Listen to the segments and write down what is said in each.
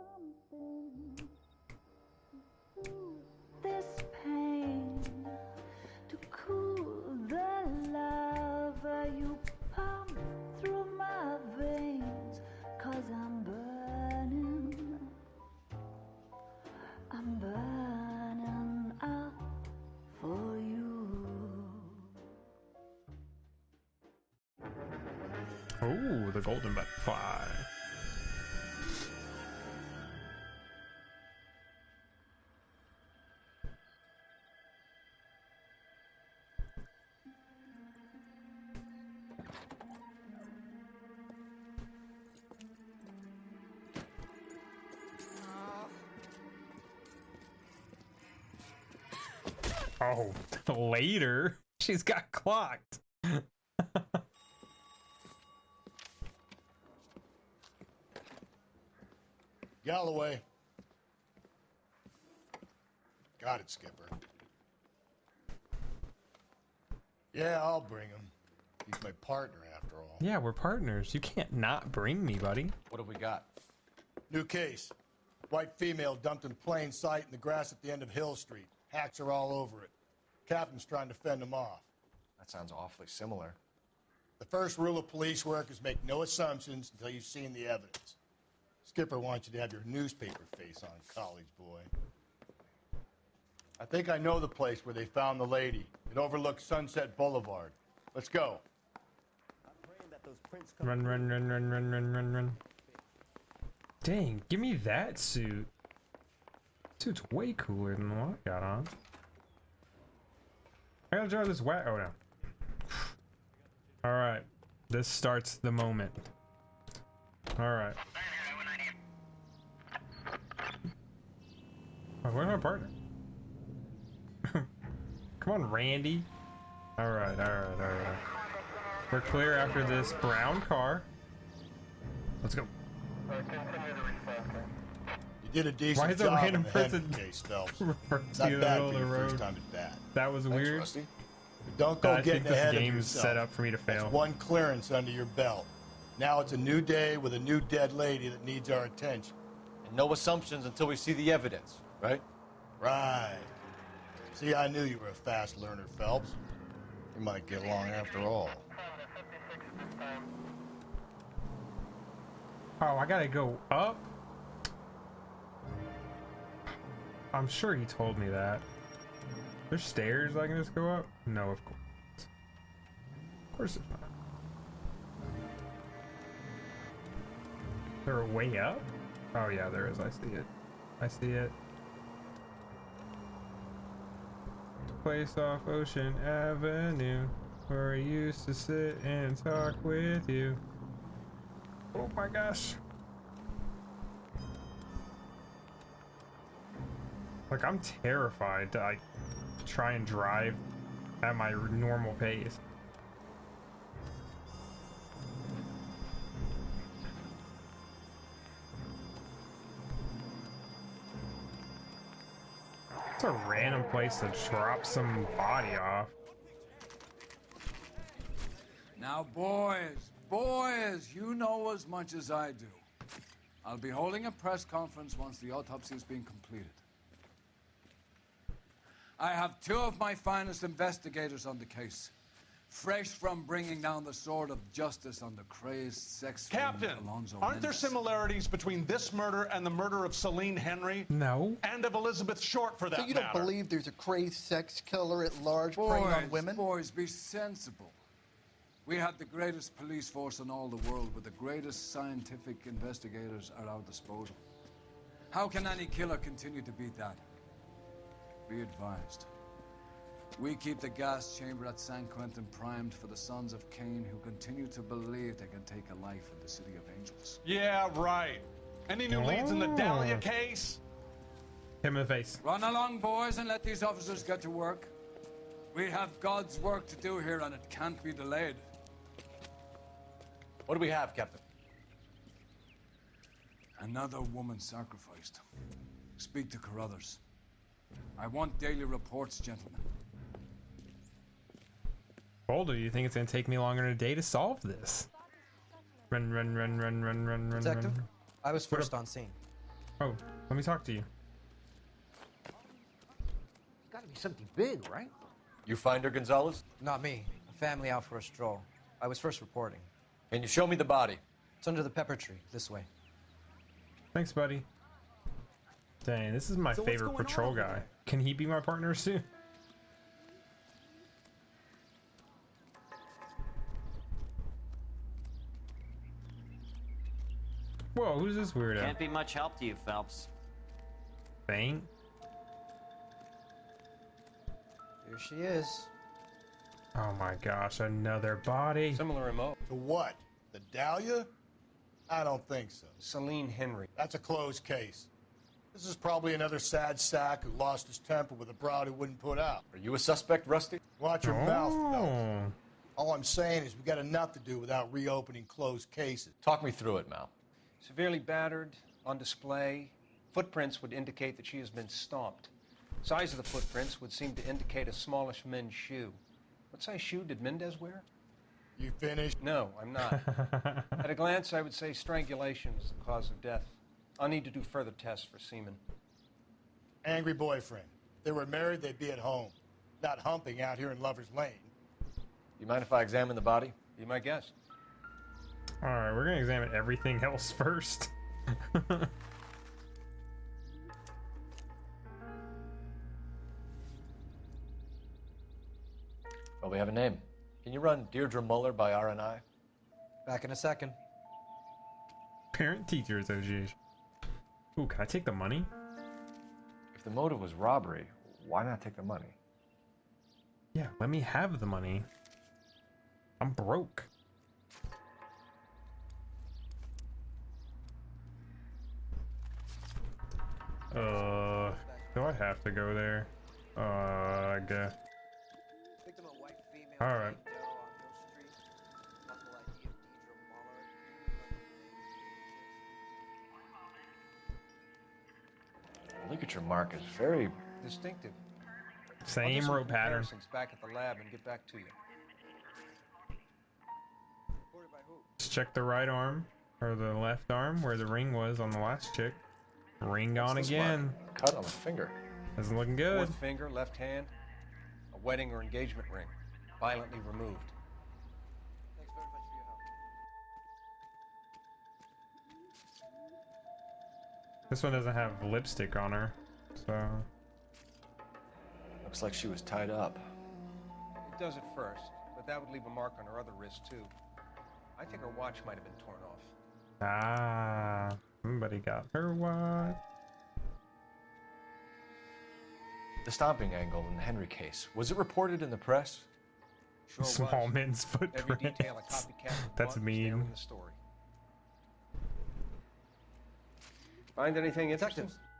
something to soothe this pain, to cool the love you pump through my veins, 'cause I'm burning up for you. Oh, the golden butterfly. Oh, later. She's got clocked. Galloway. Got it, Skipper. Yeah, I'll bring him. He's my partner, after all. Yeah, we're partners. You can't not bring me, buddy. What have we got? New case. White female dumped in plain sight in the grass at the end of Hill Street. Hacks are all over it. Captain's trying to fend them off. That sounds awfully similar. The first rule of police work is make no assumptions until you've seen the evidence. Skipper wants you to have your newspaper face on, college boy. I think I know the place where they found the lady. It overlooks Sunset Boulevard. Let's go. Run, run, run, run, run, run, run, run. Dang, give me that suit. Suit's way cooler than what I got on. I gotta drive this wet. Oh no. Alright. This starts the moment. Alright. Oh, where's my partner? Come on, Randy. Alright, alright, alright. We're clear after this brown car. Let's go. You did a decent Why is a job random in the Henry person case, Phelps. reversing Not in the bad middle for of the your first road? time at bat. That was weird. Rusty. But don't go I think getting this ahead of game's yourself. set up for me to fail. That's one clearance under your belt. Now it's a new day with a new dead lady that needs our attention. And no assumptions until we see the evidence, right? Right. See, I knew you were a fast learner, Phelps. We might get along after all. Oh, I gotta go up? I'm sure he told me that. There's stairs I can just go up? No, of course. Of course it's not. Is there a way up? Oh yeah, there is. I see it. I see it. Place off Ocean Avenue, where I used to sit and talk with you. Oh my gosh. Like, I'm terrified to like try and drive at my normal pace. It's a random place to drop some body off. Now, boys, you know as much as I do. I'll be holding a press conference once the autopsy has been completed. I have two of my finest investigators on the case, fresh from bringing down the sword of justice on the crazed sex Captain, fiend Alonzo aren't there Mendes. similarities between this murder and the murder of Celine Henry? No. And of Elizabeth Short, for that So you don't matter? believe there's a crazed sex killer at large preying on women? Boys, be sensible. We have the greatest police force in all the world, with the greatest scientific investigators at our disposal. How can any killer continue to beat that? Be advised. We keep the gas chamber at San Quentin primed for the sons of Cain who continue to believe they can take a life in the City of Angels. Yeah, right. Any new leads in the Dahlia case? Hit him in the face. Run along, boys, and let these officers get to work. We have God's work to do here, and it can't be delayed. What do we have, Captain? Another woman sacrificed. Speak to Carruthers. I want daily reports, gentlemen. Boulder, do you think it's gonna take me longer than a day to solve this? Run, run, run, run, run, run, run, Detective, run. I was first on scene. Oh, let me talk to you. It's gotta be something big, right? You find her, Gonzalez? Not me. A family out for a stroll. I was first reporting. Can you show me the body? It's under the pepper tree, this way. Thanks, buddy. Dang, this is my favorite patrol guy. Can he be my partner soon? Whoa, who's this weirdo? Can't be much help to you, Phelps. Faint? Here she is. Oh my gosh, another body. Similar remote. To what? The Dahlia? I don't think so. Celine Henry. That's a closed case. This is probably another sad sack who lost his temper with a broad who wouldn't put out. Are you a suspect, Rusty? Watch your mouth, Phelps. Oh. All I'm saying is we got enough to do without reopening closed cases. Talk me through it, Mal. Severely battered, on display. Footprints would indicate that she has been stomped. Size of the footprints would seem to indicate a smallish men's shoe. What size shoe did Mendez wear? You finished? No, I'm not. At a glance, I would say strangulation was the cause of death. I'll need to do further tests for semen. Angry boyfriend. If they were married, they'd be at home. Not humping out here in Lover's Lane. You mind if I examine the body? Be my guest. Alright, we're gonna examine everything else first. Well, we have a name. Can you run Deirdre Muller by RNI? Back in a second. Parent-teacher association. Ooh, can I take the money? If the motive was robbery, why not take the money? Yeah, let me have the money. I'm broke. Do I have to go there? I guess. All right. Ligature mark is very Distinctive. I'll do Same some rope pattern. comparisons back at the lab and get back to you. Let's check the right arm or the left arm where the ring was on the last chick. Ring gone What's this again. mark? Cut on the finger. Isn't looking good. Fourth finger, left hand, a wedding or engagement ring, violently removed. Thanks very much for your help. This one doesn't have lipstick on her, so Looks like she was tied up. It does at first, but that would leave a mark on her other wrist too. I think her watch might have been torn off. somebody got her watch. The stomping angle in the Henry case, was it reported in the press? Sure Small was. men's Every footprints. detail a copycat would That's want was there mean. in the story. Find anything interesting? Detectives,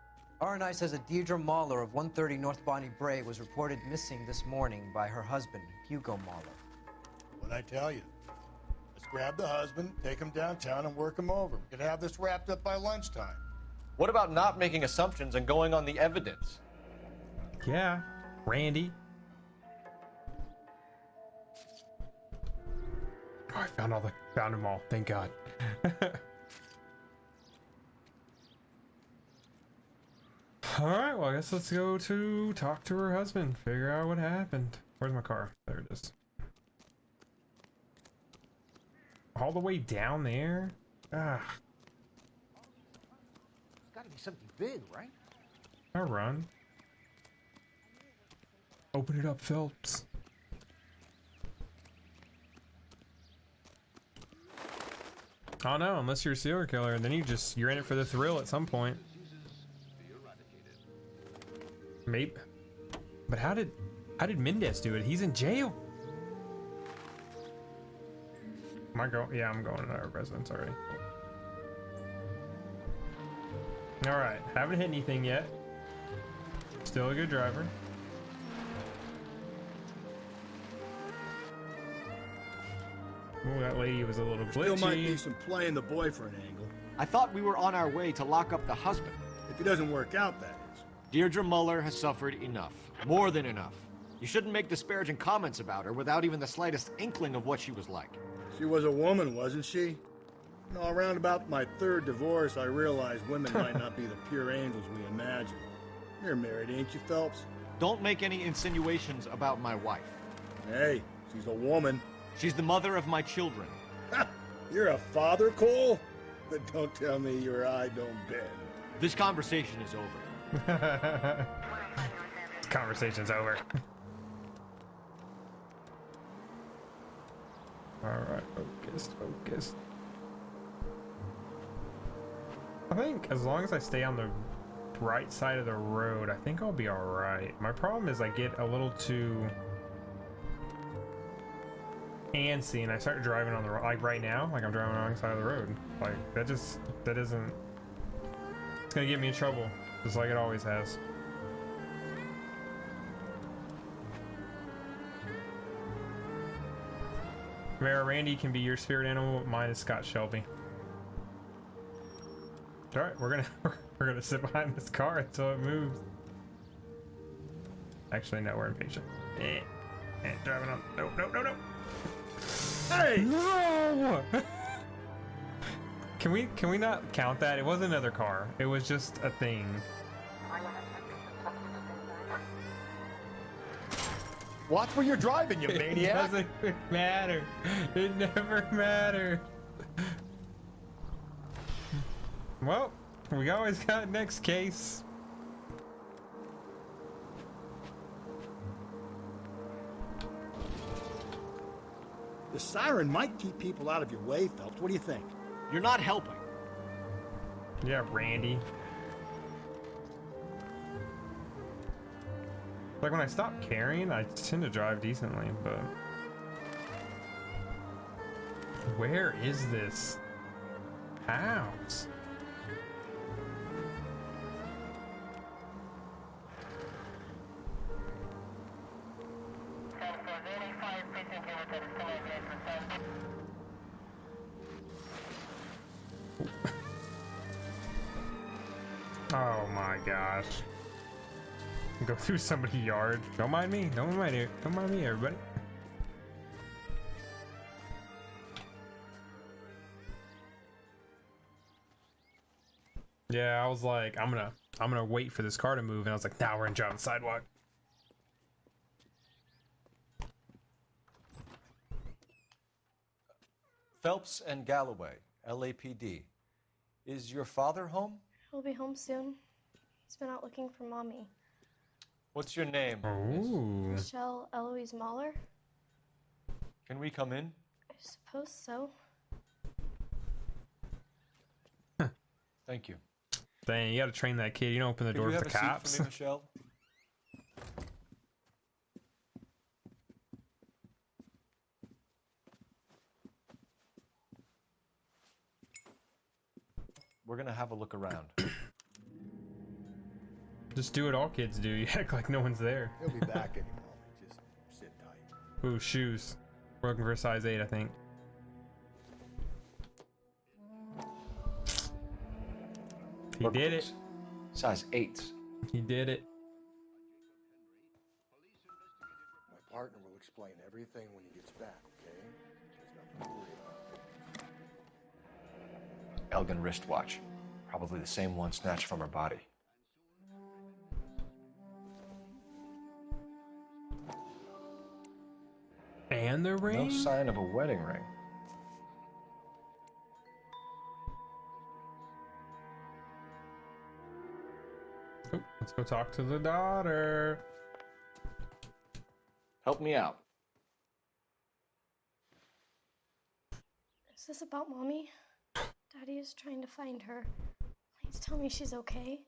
RNI says that Deirdre Mahler of 130 North Bonnie Bray was reported missing this morning by her husband, Hugo Mahler. What'd I tell you? Let's grab the husband, take him downtown, and work him over. We could have this wrapped up by lunchtime. What about not making assumptions and going on the evidence? Yeah, Randy. Oh, I found them all. Thank God. All right, well, I guess let's go to talk to her husband, figure out what happened. Where's my car? There it is. All the way down there? Ah, It's gotta be something big, right? I'll run. Open it up, Phelps. Oh no, unless you're a serial killer, then you're in it for the thrill at some point. Maybe. But how did Mendez do it? He's in jail. Am I going? Yeah, I'm going to our residence already. All right, haven't hit anything yet. Still a good driver. Ooh, that lady was a little glitchy. Still might be some play in the boyfriend angle. I thought we were on our way to lock up the husband. If it doesn't work out, that is. Deirdre Muller has suffered enough. More than enough. You shouldn't make disparaging comments about her without even the slightest inkling of what she was like. She was a woman, wasn't she? No, around about my third divorce, I realized women might not be the pure angels we imagine. You're married, ain't you, Phelps? Don't make any insinuations about my wife. Hey, she's a woman. She's the mother of my children. You're a father, Cole? But don't tell me your eye don't bend. This conversation is over. Conversation's over. Alright, focused. I think as long as I stay on the right side of the road, I think I'll be alright. My problem is I get a little too antsy and I start driving on the road. Like right now, like I'm driving on the wrong side of the road. Like that isn't, it's gonna get me in trouble, just like it always has. Mayor Randy can be your spirit animal, mine is Scott Shelby. Alright, we're gonna sit behind this car until it moves. Actually, no, we're impatient. Driving on. No. Hey! No! Can we not count that? It wasn't another car. It was just a thing. Watch where you're driving, you maniac! It doesn't matter. It never mattered. Well, we always got next case. The siren might keep people out of your way, Phelps. What do you think? You're not helping. Yeah, Randy. Like when I stop caring, I tend to drive decently, but where is this house? Oh my gosh. Go through somebody's yard. Don't mind me. Don't mind me, everybody. Yeah, I was like, I'm gonna wait for this car to move, and I was like, nah, we're gonna drive on the sidewalk. Phelps and Galloway, LAPD. Is your father home? He'll be home soon. He's been out looking for Mommy. What's your name? Ooh. Michelle Eloise Mahler? Can we come in? I suppose so. Thank you. Dang, you gotta train that kid. You don't open the door for the cops. Seat for me, Michelle? We're gonna have a look around. Just do what all kids do. You act like no one's there. He'll be back any moment. Just sit tight. Ooh, shoes. We're looking for a size 8, I think. He did it. Size 8s. He did it. My partner will explain everything when he gets back, okay? There's nothing to worry about. Elgin wristwatch. Probably the same one snatched from her body. And the ring? No sign of a wedding ring. Oh, let's go talk to the daughter. Help me out. Is this about Mommy? Daddy is trying to find her. Please tell me she's okay.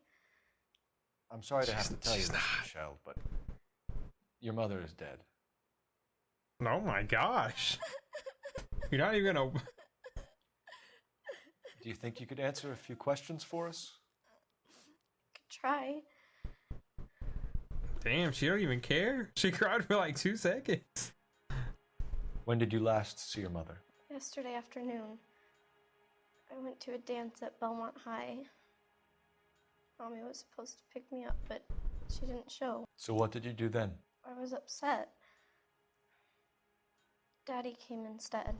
I'm sorry to have to tell you this, Michelle, but your mother is dead. Oh my gosh. You're not even gonna... Do you think you could answer a few questions for us? Could try. Damn, she don't even care. She cried for like 2 seconds. When did you last see your mother? Yesterday afternoon. I went to a dance at Belmont High. Mommy was supposed to pick me up, but she didn't show. So what did you do then? I was upset. Daddy came instead.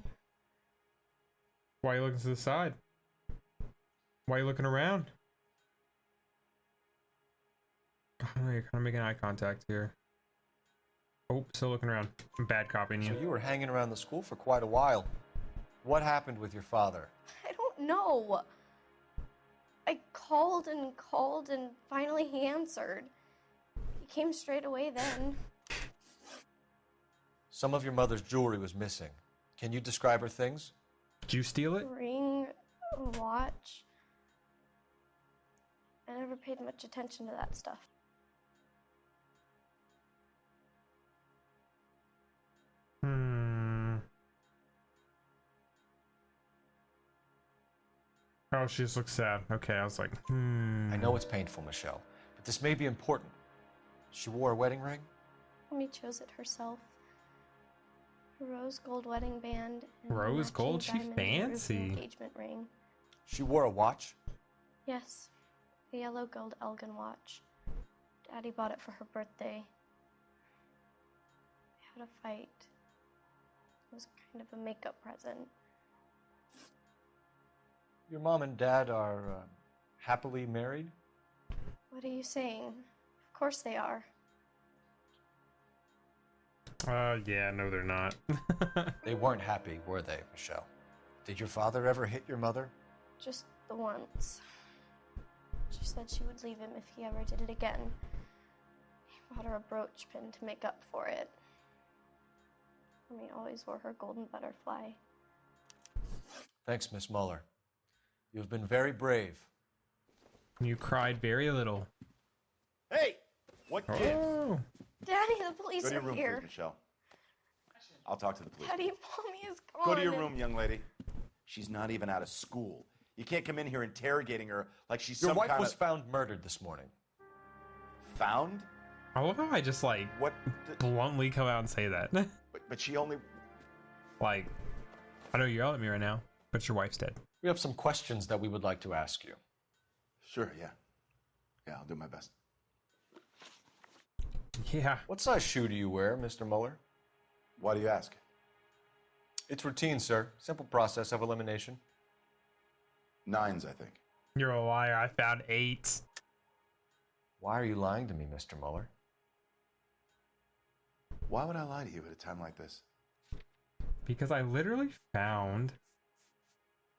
Why are you looking to the side? Why are you looking around? Oh, you're kind of making eye contact here. Oh, still looking around. I'm bad copying you. So you were hanging around the school for quite a while. What happened with your father? I don't know. I called and finally he answered. He came straight away then. Some of your mother's jewelry was missing. Can you describe her things? Did you steal it? Ring, a watch. I never paid much attention to that stuff. Oh, she just looks sad. Okay, I was like, I know it's painful, Michelle, but this may be important. She wore a wedding ring? Mommy chose it herself. A rose gold wedding band. And Rose gold? She diamond and fancy. ruby engagement ring. She wore a watch? Yes, a yellow gold Elgin watch. Daddy bought it for her birthday. We had a fight. It was kind of a makeup present. Your mom and dad are happily married? What are you saying? Of course they are. Yeah, no, they're not. They weren't happy, were they, Michelle? Did your father ever hit your mother? Just the once. She said she would leave him if he ever did it again. He bought her a brooch pin to make up for it. Mommy always wore her golden butterfly. Thanks, Miss Muller. You've been very brave. You cried very little. Hey! What gives? Oh. Daddy, the police Go to your are room, here. please, Michelle. I'll talk to the police. Daddy, Mommy is gone. Go to your room, young lady. She's not even out of school. You can't come in here interrogating her like she's Your some wife kind was of... found murdered this morning. Found? I love how I just like What? bluntly come out and say that. But she only... Like, I know you're yelling at me right now, but your wife's dead. We have some questions that we would like to ask you. Sure, yeah. Yeah, I'll do my best. Yeah. What size shoe do you wear, Mr. Muller? Why do you ask? It's routine, sir. Simple process of elimination. 9s, I think. You're a liar. I found 8. Why are you lying to me, Mr. Muller? Why would I lie to you at a time like this? Because I literally found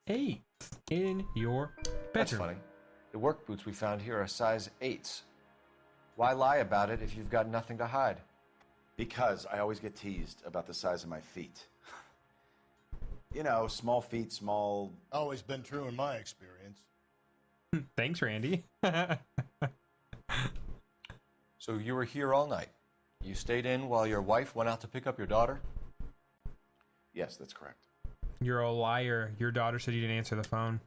8 in your bedroom. That's funny. The work boots we found here are size 8s. Why lie about it if you've got nothing to hide? Because I always get teased about the size of my feet. You know, small feet, small... Always been true in my experience. Thanks, Randy. So you were here all night. You stayed in while your wife went out to pick up your daughter? Yes, that's correct. You're a liar. Your daughter said you didn't answer the phone.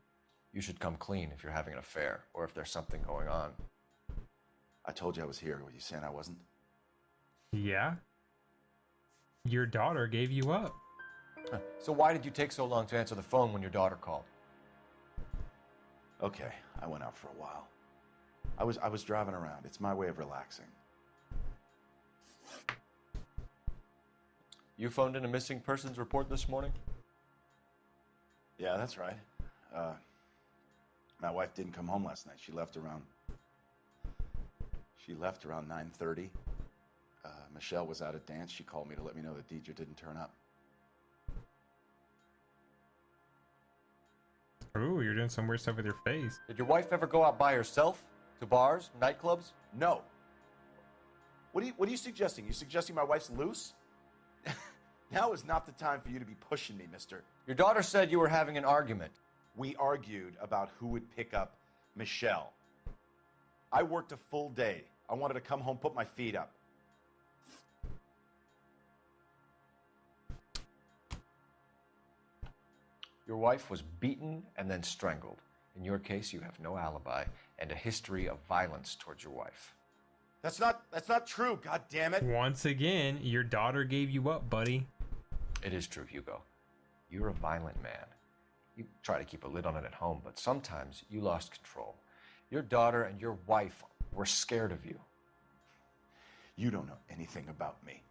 You should come clean if you're having an affair or if there's something going on. I told you I was here. Were you saying I wasn't? Yeah. Your daughter gave you up. Huh. So why did you take so long to answer the phone when your daughter called? Okay, I went out for a while. I was driving around. It's my way of relaxing. You phoned in a missing persons report this morning? Yeah, that's right. My wife didn't come home last night. She left around 9:30. Michelle was out at dance. She called me to let me know that Deidre didn't turn up. Ooh, you're doing some weird stuff with your face. Did your wife ever go out by herself? To bars? Nightclubs? No. What are you suggesting? You suggesting my wife's loose? Now is not the time for you to be pushing me, mister. Your daughter said you were having an argument. We argued about who would pick up Michelle. I worked a full day. I wanted to come home, put my feet up. Your wife was beaten and then strangled. In your case, you have no alibi and a history of violence towards your wife. That's not true, god damn it. Once again, your daughter gave you up, buddy. It is true, Hugo. You're a violent man. You try to keep a lid on it at home, but sometimes you lost control. Your daughter and your wife were scared of you. You don't know anything about me.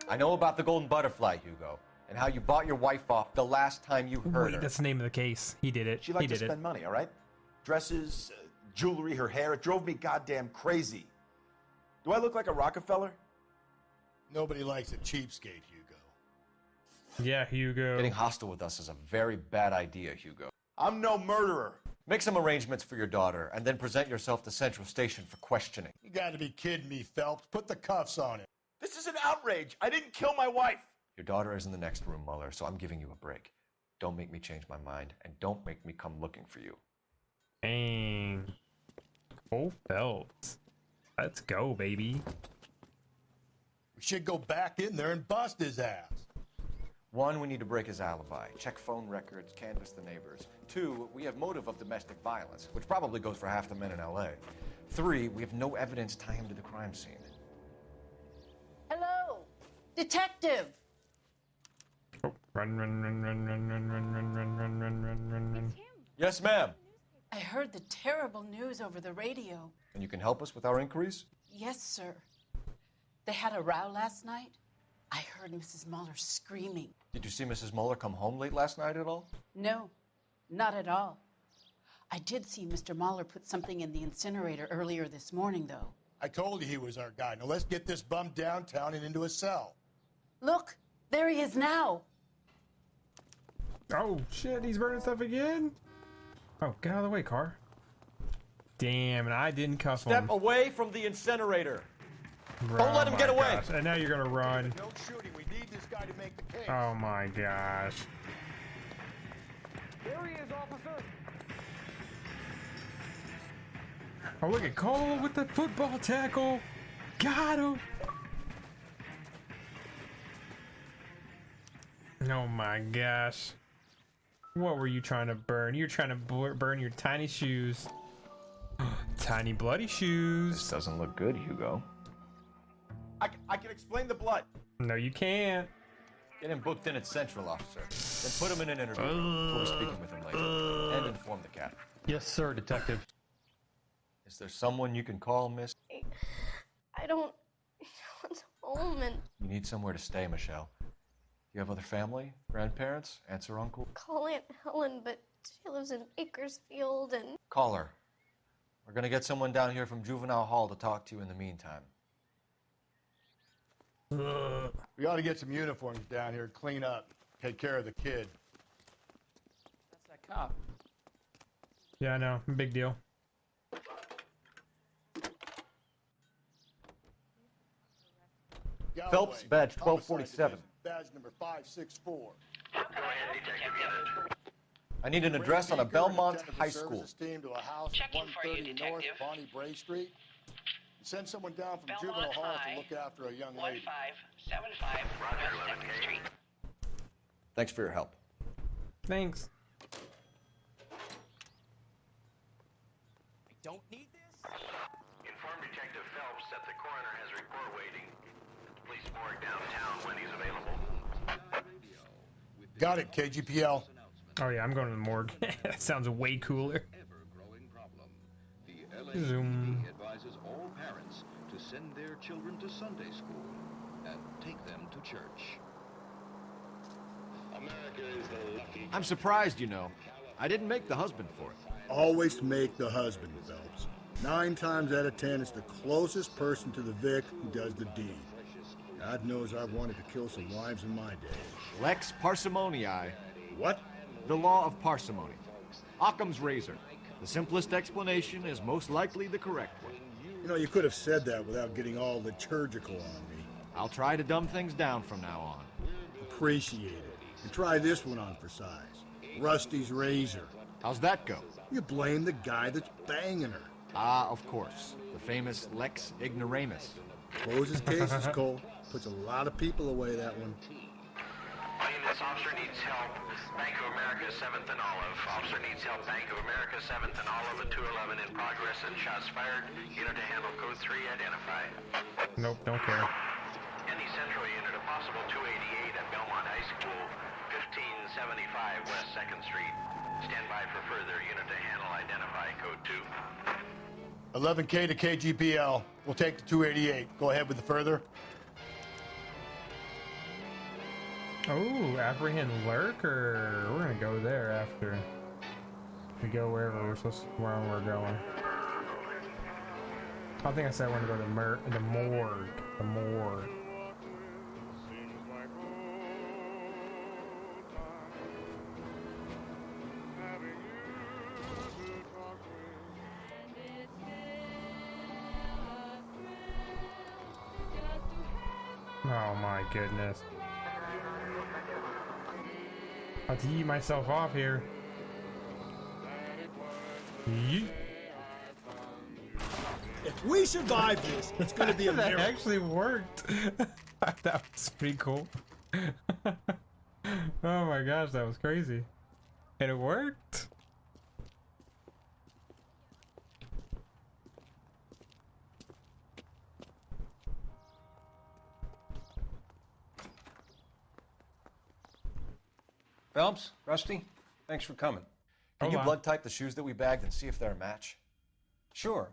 I know about the golden butterfly, Hugo, and how you bought your wife off the last time you heard Wait, her. that's the name of the case. He did it. She liked He to did spend money, all right? Dresses, jewelry, her hair. It drove me goddamn crazy. Do I look like a Rockefeller? Nobody likes a cheapskate, Hugo. Yeah, Hugo. Getting hostile with us is a very bad idea, Hugo. I'm no murderer. Make some arrangements for your daughter, and then present yourself to Central Station for questioning. You gotta be kidding me, Phelps. Put the cuffs on him. This is an outrage. I didn't kill my wife. Your daughter is in the next room, Mueller, so I'm giving you a break. Don't make me change my mind, and don't make me come looking for you. Dang. Cole Phelps. Let's go, baby. We should go back in there and bust his ass. 1, we need to break his alibi. Check phone records, canvass the neighbors. 2, we have motive of domestic violence, which probably goes for half the men in LA. 3, we have no evidence tying him to the crime scene. Hello, detective. Oh, run, run, run, run, run, run, run, run, run, run, run, run, run, run. Yes, ma'am. I heard the terrible news over the radio. And you can help us with our inquiries? Yes, sir. They had a row last night. I heard Mrs. Mueller screaming. Did you see Mrs. Mueller come home late last night at all? No, not at all. I did see Mr. Mueller put something in the incinerator earlier this morning, though. I told you he was our guy. Now let's get this bum downtown and into a cell. Look, there he is now. Oh, shit, he's burning stuff again? Oh, get out of the way, car. Damn, and I didn't cuff him. Step away from the incinerator. Don't let him get away. Gosh. And now you're gonna run. No shooting. We need this guy to make the case. Oh my gosh. There he is, officer. Oh, look at Cole with the football tackle. Got him. Oh my gosh. What were you trying to burn? You're trying to burn your tiny shoes. Tiny bloody shoes. This doesn't look good, Hugo. I can explain the blood. No, you can't. Get him booked in at Central, officer. Then put him in an interview. We'll be speaking with him later. And inform the captain. Yes, sir, detective. Is there someone you can call, miss? I don't want home and You need somewhere to stay, Michelle. Do you have other family? Grandparents? Aunts or uncle? call Aunt Helen, but she lives in Bakersfield and Call her. We're gonna get someone down here from Juvenile Hall to talk to you in the meantime. We ought to get some uniforms down here, clean up, take care of the kid. That's that cop. Yeah, I know. Big deal. Galloway, Phelps, badge Homicide 1247. Division, Badge number 564. I need an address on a Belmont High School. Team to a house at 130 North Bonnie Bray Street. Send someone down from Juvenile Hall to look after a young lady. 1575 West 2nd Street. Thanks for your help. Thanks. I don't need this. Inform Detective Phelps that the coroner has a report waiting at the police morgue downtown when he's available. Got it, KGPL. Oh yeah, I'm going to the morgue. That sounds way cooler. Zoom. Advises all parents to send their children to Sunday school and take them to church. America is the lucky. I'm surprised, you know. I didn't make the husband for it. Always make the husband, Phelps. 9 times out of 10, it's the closest person to the Vic who does the deed. God knows I've wanted to kill some wives in my day. Lex parsimoniae. What? The law of parsimony. Occam's razor. The simplest explanation is most likely the correct one. You know, you could have said that without getting all liturgical on me. I'll try to dumb things down from now on. Appreciate it. And try this one on for size. Rusty's razor. How's that go? You blame the guy that's banging her. Ah, of course. The famous Lex ignoramus. Closes cases, Cole. Puts a lot of people away, that one. This officer needs help. Bank of America, 7th and Olive. Officer needs help. Bank of America, 7th and Olive at 211 in progress and shots fired. Unit to handle code 3 identified. Nope, don't care. Any Central unit, a possible 288 at Belmont High School, 1575 West 2nd Street. Stand by for further. Unit to handle identify code 2. 11K to KGPL. We'll take the 288. Go ahead with the further. Oh, apprehend lurker. We're gonna go there after we go wherever we're going. I think I said we're gonna go to the morgue. The morgue. Oh my goodness. I have to eat myself off here. Yeet. If we survive this, it's going to be a That miracle. actually worked. That was pretty cool. Oh my gosh, that was crazy. And it worked. Phelps, Rusty, thanks for coming. Can you blood type the shoes that we bagged and see if they're a match? Sure.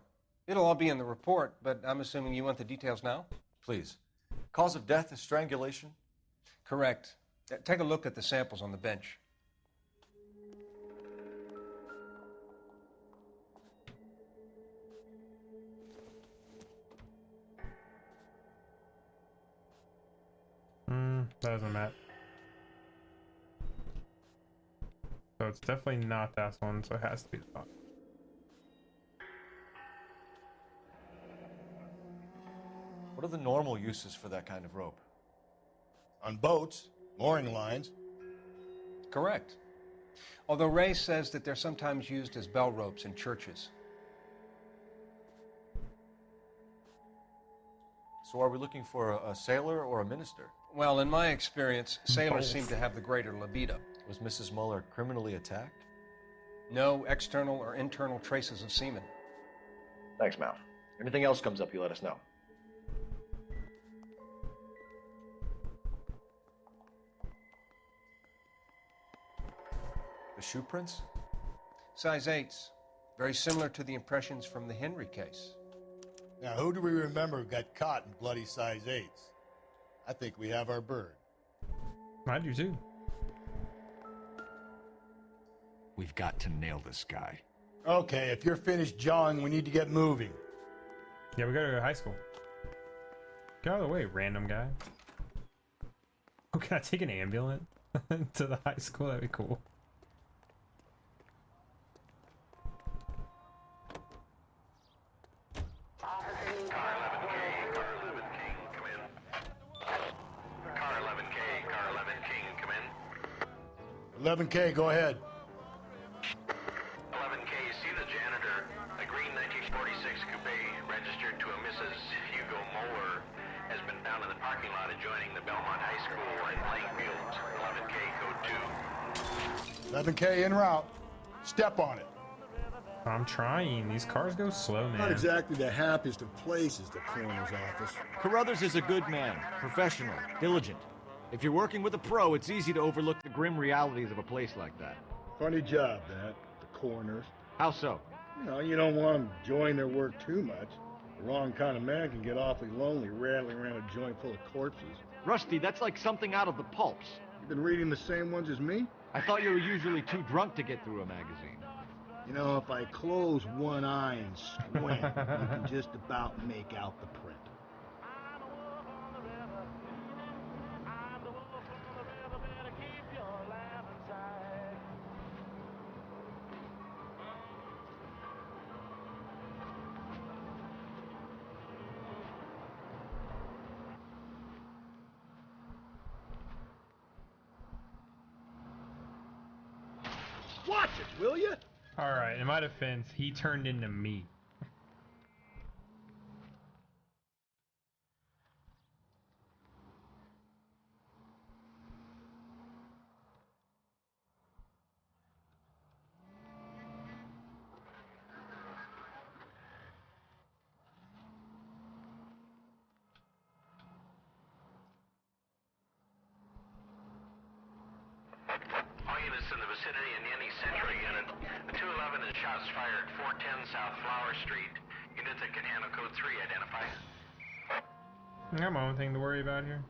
It'll all be in the report, but I'm assuming you want the details now? Please. Cause of death is strangulation? Correct. Take a look at the samples on the bench. That doesn't match. So it's definitely not that one, so it has to be the top. What are the normal uses for that kind of rope? On boats, mooring lines. Correct. Although Ray says that they're sometimes used as bell ropes in churches. So are we looking for a sailor or a minister? Well, in my experience, sailors seem to have the greater libido. Was Mrs. Muller criminally attacked? No external or internal traces of semen. Thanks, Mal. Anything else comes up, you let us know. The shoe prints? Size 8s. Very similar to the impressions from the Henry case. Now, who do we remember got caught in bloody size 8s? I think we have our bird. I do too. We've got to nail this guy. Okay, if you're finished jawing, we need to get moving. Yeah, we go to high school. Get out of the way, random guy. Oh, can I take an ambulance to the high school? That'd be cool. Car 11 King, come in. 11K, go ahead. 11K, see the janitor. A green 1946 coupe registered to a Mrs. Hugo Moeller has been found in the parking lot adjoining the Belmont High School and playing fields. 11K, code 2. 11K en route. Step on it. I'm trying. These cars go slow, man. Not exactly the happiest of places, the coroner's office. Carruthers is a good man, professional, diligent. If you're working with a pro, it's easy to overlook the grim realities of a place like that. Funny job, that. The coroner's. How so? You don't want them enjoying their work too much. The wrong kind of man can get awfully lonely rattling around a joint full of corpses. Rusty, that's like something out of the pulps. You've been reading the same ones as me? I thought you were usually too drunk to get through a magazine. If I close one eye and squint, you can just about make out the print. Watch it, will you? Alright, in my defense, he turned into me. All units in the vicinity in any Central unit. The 211 is shots fired 410 South Flower Street. Unit that can handle code 3, identify. I got my own thing to worry about here.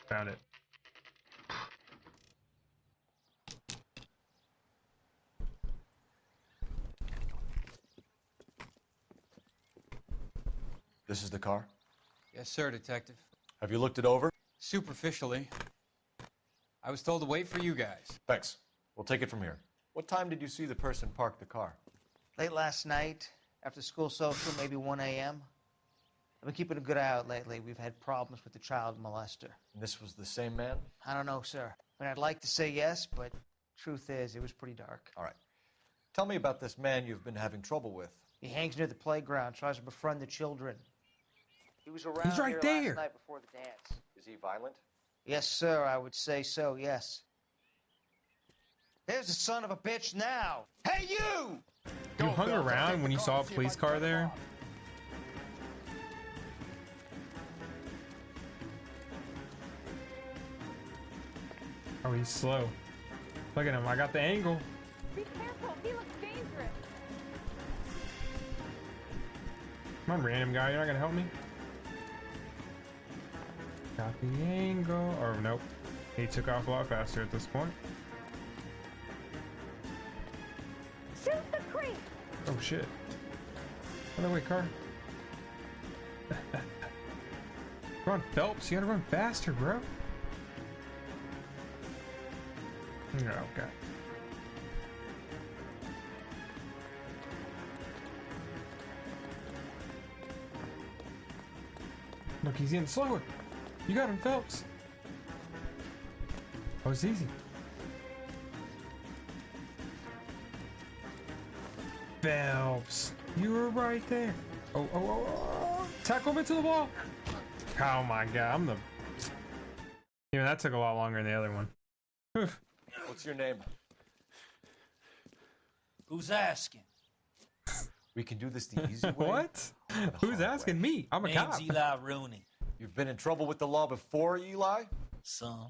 Found it. This is the car? Yes, sir, Detective. Have you looked it over? Superficially. I was told to wait for you guys. Thanks. We'll take it from here. What time did you see the person park the car? Late last night, after school social, maybe 1 a.m. I've been keeping a good eye out lately. We've had problems with the child molester. And this was the same man? I don't know, sir. I mean, I'd like to say yes, but truth is, it was pretty dark. All right. Tell me about this man you've been having trouble with. He hangs near the playground, tries to befriend the children. He was around He's right here there. last night before the dance. Is he violent? Yes, sir, I would say so, yes. There's the son of a bitch now. Hey, you! You hung around when you saw a police car there? Oh, he's slow. Look at him. I got the angle. Be careful. He looks dangerous. Come on, random guy. You're not gonna help me? Got the angle. Or nope. He took off a lot faster at this point. Shoot the creep. Oh shit. Run away, car. Come on, Phelps. You gotta run faster, bro. Oh, okay. Look, he's getting slower. You got him, Phelps. Oh, it's easy. Phelps, you were right there. Oh. Tackle him into the wall. Oh my god, I'm the... Yeah, that took a lot longer than the other one. Oof. What's your name? Who's asking? We can do this the easy way. What? Who's asking me? I'm a cop. Name's Eli Rooney. You've been in trouble with the law before, Eli? Some.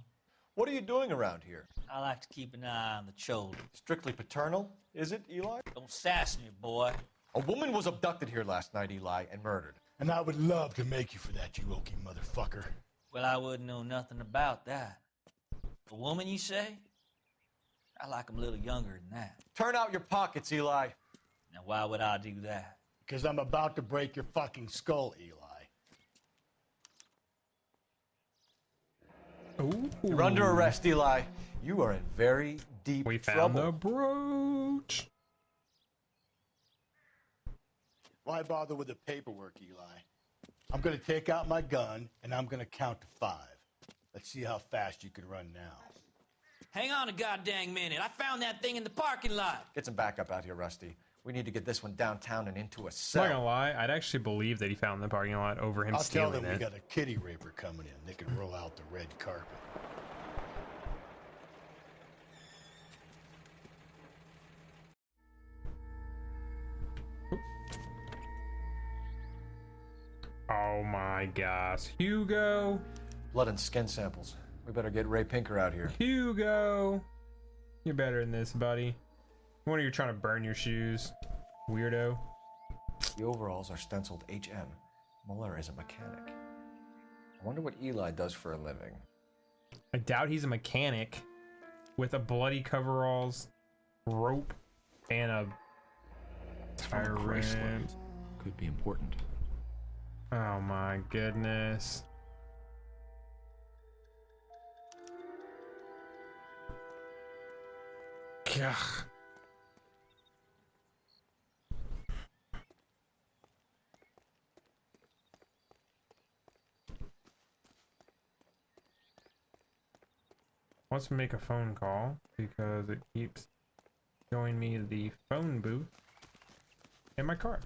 What are you doing around here? I like to keep an eye on the children. Strictly paternal, is it, Eli? Don't sass me, boy. A woman was abducted here last night, Eli, and murdered. And I would love to make you for that, you okie motherfucker. Well, I wouldn't know nothing about that. A woman, you say? I like 'em a little younger than that. Turn out your pockets, Eli. Now, why would I do that? Because I'm about to break your fucking skull, Eli. Ooh. You're under arrest, Eli. You are in very deep We trouble. found the brooch. Why bother with the paperwork, Eli? I'm gonna take out my gun and I'm gonna count to 5. Let's see how fast you can run now. Hang on a goddamn minute. I found that thing in the parking lot. Get some backup out here, Rusty. We need to get this one downtown and into a I'm not cell. gonna lie, I'd actually believe that he found the parking lot over him I'll tell stealing them we it. got a kitty raper coming in. They can roll out the red carpet. Oh my gosh. Hugo. Blood and skin samples. We better get Ray Pinker out here. Hugo. You're better than this, buddy. What are you trying to burn your shoes? Weirdo. The overalls are stenciled HM. Muller is a mechanic. I wonder what Eli does for a living. I doubt he's a mechanic with a bloody coveralls, rope, and a tire rim. Could be important. Oh my goodness. Gah. Let's make a phone call because it keeps showing me the phone booth in my car.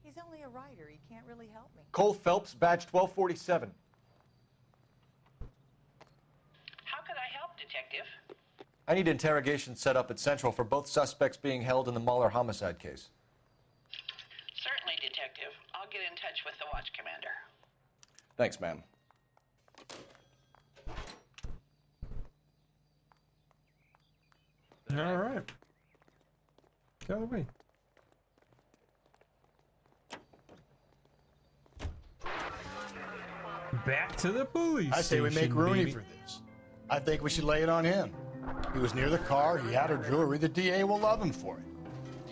He's only a writer. He can't really help me. Cole Phelps, badge 1247. How could I help, Detective? I need interrogation set up at Central for both suspects being held in the Muller homicide case. Certainly, Detective. I'll get in touch with the watch commander. Thanks, ma'am. All right. Get out of the way. Back to the police I say we make station, Rooney baby. for this. I think we should lay it on him. He was near the car, he had her jewelry, the DA will love him for it.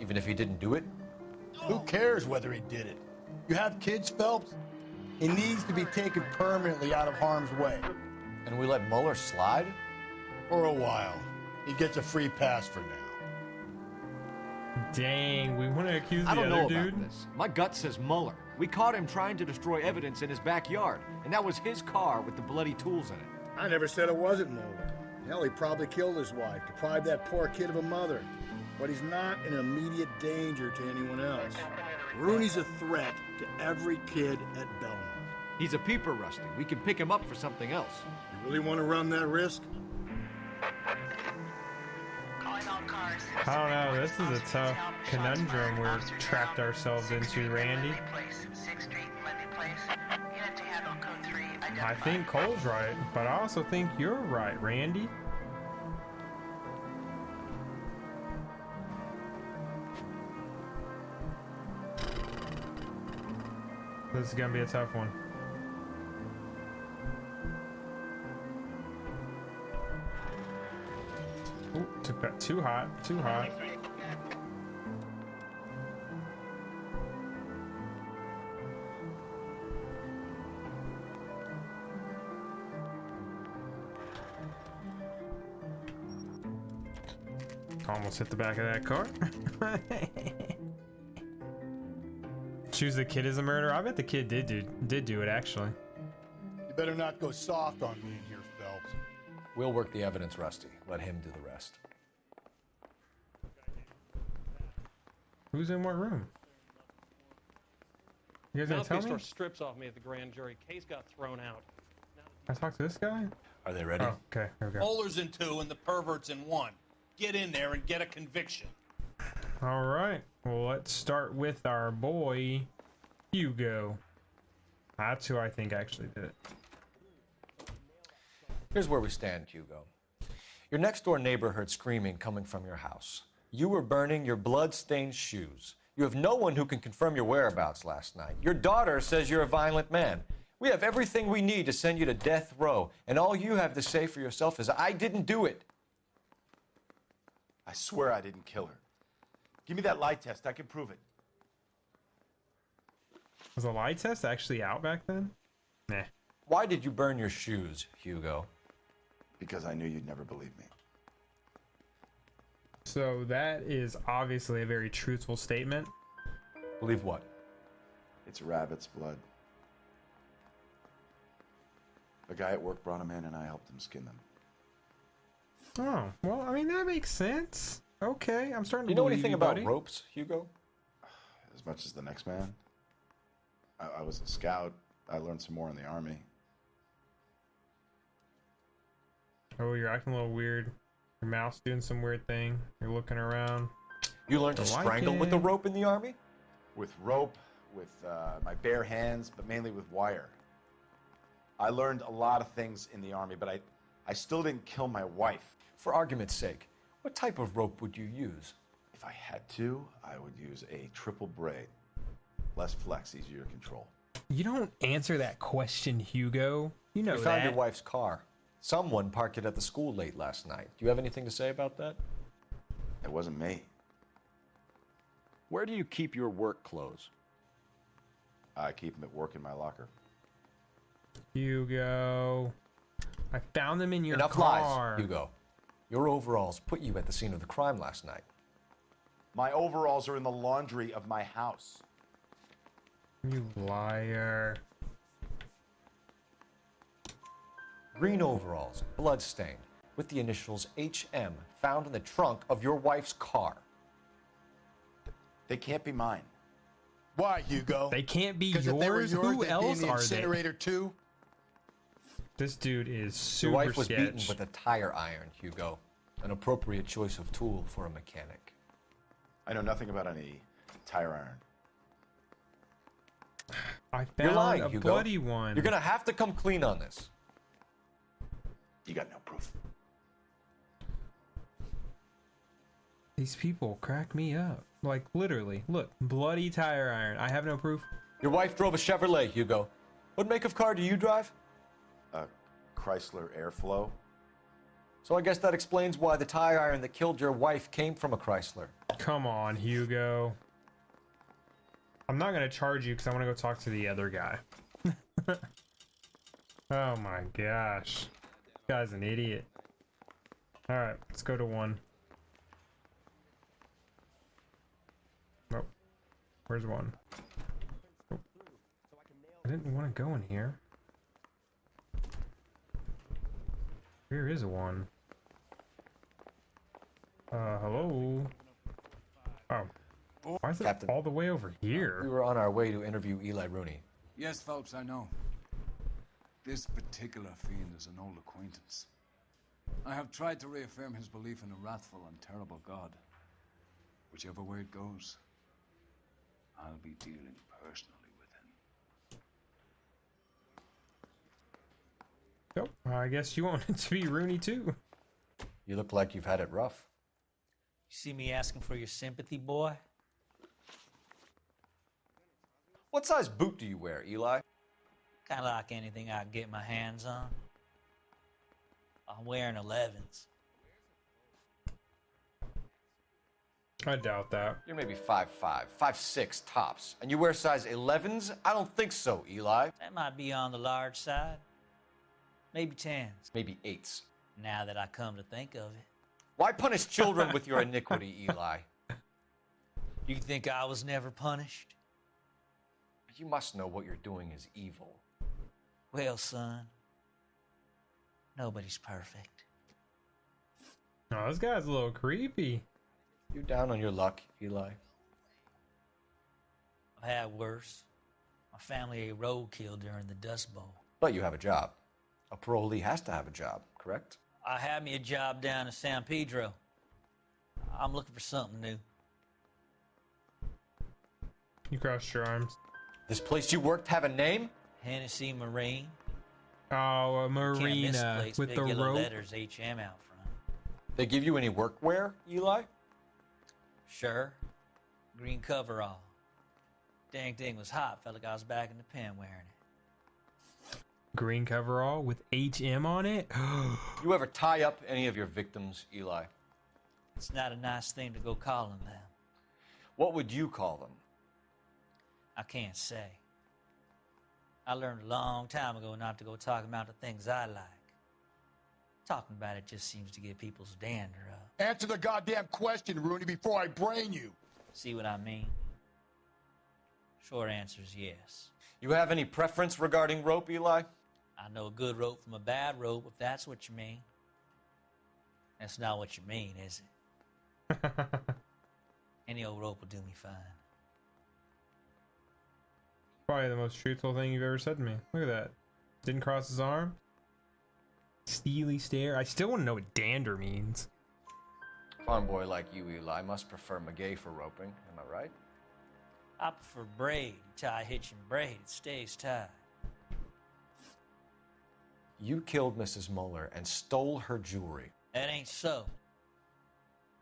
Even if he didn't do it? Who cares whether he did it? You have kids, Phelps? He needs to be taken permanently out of harm's way. And we let Mueller slide? For a while. He gets a free pass for now. Dang, we want to accuse I the don't other know dude. about this. My gut says Mueller. We caught him trying to destroy evidence in his backyard, and that was his car with the bloody tools in it. I never said it wasn't Mueller. Hell, he probably killed his wife, deprived that poor kid of a mother. But he's not an immediate danger to anyone else. Rooney's a threat to every kid at Belmont. He's a peeper, Rusty. We can pick him up for something else. You really want to run that risk? I don't know, this is a tough conundrum we're trapped ourselves into, Randy. I think Cole's right, but I also think you're right, Randy. This is gonna be a tough one. Ooh, took that too hot, too hot. Almost hit the back of that car. Choose the kid as a murderer. I bet the kid did do it actually. You better not go soft on me in here, Phelps. We'll work the evidence, Rusty. Let him do the rest. Who's in what room? You guys gonna tell me? Mouthpiece strips off me at the grand jury. Case got thrown out. I talk to this guy? Are they ready? Oh, okay, here we go. Bowler's in 2 and the pervert's in 1. Get in there and get a conviction. All right. Well, let's start with our boy, Hugo. That's who I think actually did it. Here's where we stand, Hugo. Your next door neighbor heard screaming coming from your house. You were burning your blood-stained shoes. You have no one who can confirm your whereabouts last night. Your daughter says you're a violent man. We have everything we need to send you to death row, and all you have to say for yourself is, I didn't do it. I swear I didn't kill her. Give me that lie test. I can prove it. Was the lie test actually out back then? Nah. Why did you burn your shoes, Hugo? Because I knew you'd never believe me. So that is obviously a very truthful statement. Believe what? It's rabbit's blood. A guy at work brought them in and I helped him skin them. Oh, well, I mean, that makes sense. Okay, I'm starting to You know believe anything you, about buddy. ropes, Hugo? As much as the next man. I was a scout. I learned some more in the Army. Oh, you're acting a little weird. Your mouth's doing some weird thing. You're looking around. You learned to strangle with the rope in the Army? With rope, with my bare hands, but mainly with wire. I learned a lot of things in the Army, but I still didn't kill my wife. For argument's sake, what type of rope would you use? If I had to, I would use a triple braid. Less flex, easier to control. You don't answer that question, Hugo. You know You that. found your wife's car. Someone parked it at the school late last night. Do you have anything to say about that? It wasn't me. Where do you keep your work clothes? I keep them at work in my locker. Hugo. I found them in your Enough car. lies, Hugo. Your overalls put you at the scene of the crime last night. My overalls are in the laundry of my house. You liar. Green overalls, bloodstained, with the initials HM found in the trunk of your wife's car. They can't be mine. Why, Hugo? They can't be Because if they were yours. yours, Who they'd be else in the are they? incinerator too. This dude is super Your wife was sketch. beaten with a tire iron, Hugo. An appropriate choice of tool for a mechanic. I know nothing about any tire iron. I You're found lying, a Hugo. bloody one. You're gonna have to come clean on this. You got no proof. These people crack me up. Like, literally. Look, bloody tire iron. I have no proof. Your wife drove a Chevrolet, Hugo. What make of car do you drive? Chrysler Airflow. So I guess that explains why the tire iron that killed your wife came from a Chrysler. Come on, Hugo. I'm not gonna charge you because I want to go talk to the other guy. Oh my gosh. This guy's an idiot. Alright, let's go to 1. Nope. Where's 1? Oh. I didn't want to go in here. Where is 1? Hello? Oh. Why is it Captain, all the way over here? We were on our way to interview Eli Rooney. Yes, Phelps, I know. This particular fiend is an old acquaintance. I have tried to reaffirm his belief in a wrathful and terrible God. Whichever way it goes, I'll be dealing personally with him. Nope, I guess you want it to be Rooney too. You look like you've had it rough. You see me asking for your sympathy, boy? What size boot do you wear, Eli? Kind of like anything I can get my hands on. I'm wearing 11s. I doubt that. You're maybe 5'5", 5'6" tops. And you wear size 11s? I don't think so, Eli. That might be on the large side. Maybe 10s. Maybe 8s. Now that I come to think of it. Why punish children with your iniquity, Eli? You think I was never punished? You must know what you're doing is evil. Well, son, nobody's perfect. Oh, this guy's a little creepy. You down on your luck, Eli? I've had worse. My family ate roadkill during the Dust Bowl. But you have a job. A parolee has to have a job, correct? I had me a job down in San Pedro. I'm looking for something new. You crossed your arms. This place you worked have a name? Hennessy Marine. Oh, a marina with big the yellow rope. letters HM out front. They give you any workwear, Eli? Sure. Green coverall. Dang thing was hot. Felt like I was back in the pen wearing it. Green coverall with HM on it? You ever tie up any of your victims, Eli? It's not a nice thing to go calling them. What would you call them? I can't say. I learned a long time ago not to go talking about the things I like. Talking about it just seems to get people's dander up. Answer the goddamn question, Rooney, before I brain you. See what I mean? Short answer is yes. You have any preference regarding rope, Eli? I know a good rope from a bad rope, if that's what you mean. That's not what you mean, is it? Any old rope will do me fine. Probably the most truthful thing you've ever said to me. Look at that. Didn't cross his arm. Steely stare. I still want to know what dander means. Farm boy like you, Eli, must prefer McGay for roping. Am I right? I prefer braid. You tie a hitch and braid, it stays tied. You killed Mrs. Muller and stole her jewelry. That ain't so.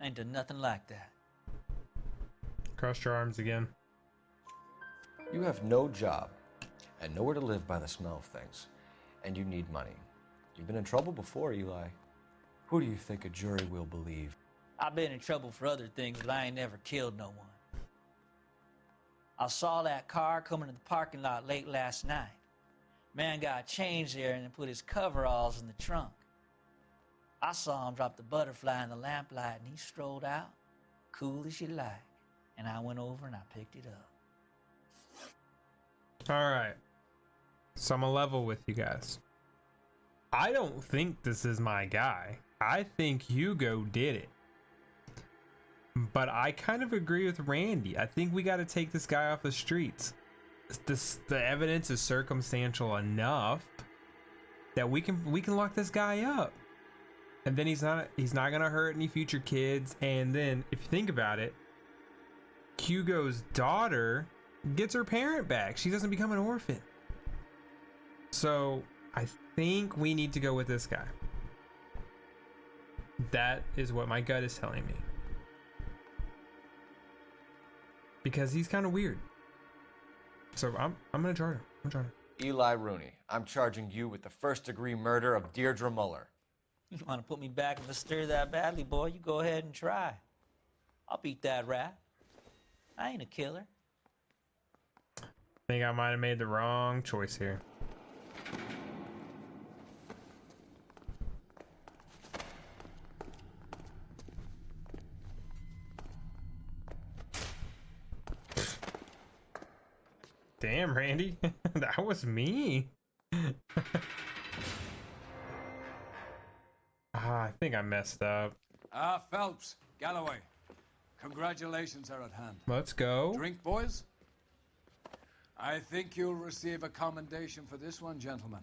I ain't done nothing like that. Crossed your arms again. You have no job and nowhere to live by the smell of things, and you need money. You've been in trouble before, Eli. Who do you think a jury will believe? I've been in trouble for other things, but I ain't never killed no one. I saw that car coming to the parking lot late last night. Man got changed there and then put his coveralls in the trunk. I saw him drop the butterfly in the lamplight and he strolled out, cool as you like. And I went over and I picked it up. Alright. So I'm a level with you guys. I don't think this is my guy. I think Hugo did it. But I kind of agree with Randy. I think we got to take this guy off the streets. The evidence is circumstantial enough that we can lock this guy up. And then he's not going to hurt any future kids. And then if you think about it, Hugo's daughter gets her parent back. She doesn't become an orphan. So I think we need to go with this guy. That is what my gut is telling me. Because he's kind of weird. So I'm gonna charge him. Eli Rooney, I'm charging you with the first-degree murder of Deirdre Muller. You want to put me back in the stir that badly, boy? You go ahead and try. I'll beat that rap. I ain't a killer. Think I might have made the wrong choice here. Damn, Randy. That was me. I think I messed up. Phelps, Galloway. Congratulations are at hand. Let's go. Drink, boys? I think you'll receive a commendation for this one, gentlemen.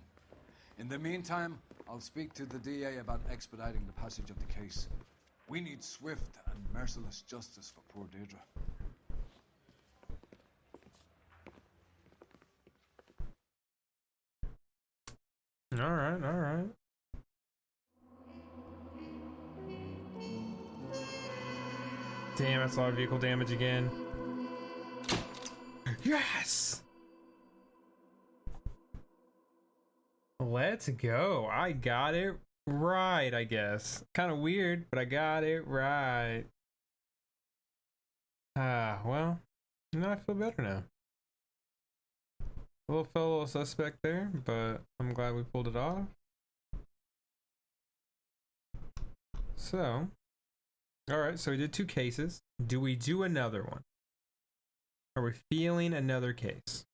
In the meantime, I'll speak to the DA about expediting the passage of the case. We need swift and merciless justice for poor Deirdre. All right, all right. Damn, that's a lot of vehicle damage again. Yes! Let's go. I got it right, I guess. Kind of weird, but I got it right. Well, now I feel better now. A little fellow suspect there, but I'm glad we pulled it off. So, alright, so we did 2 cases. Do we do another one? Are we feeling another case?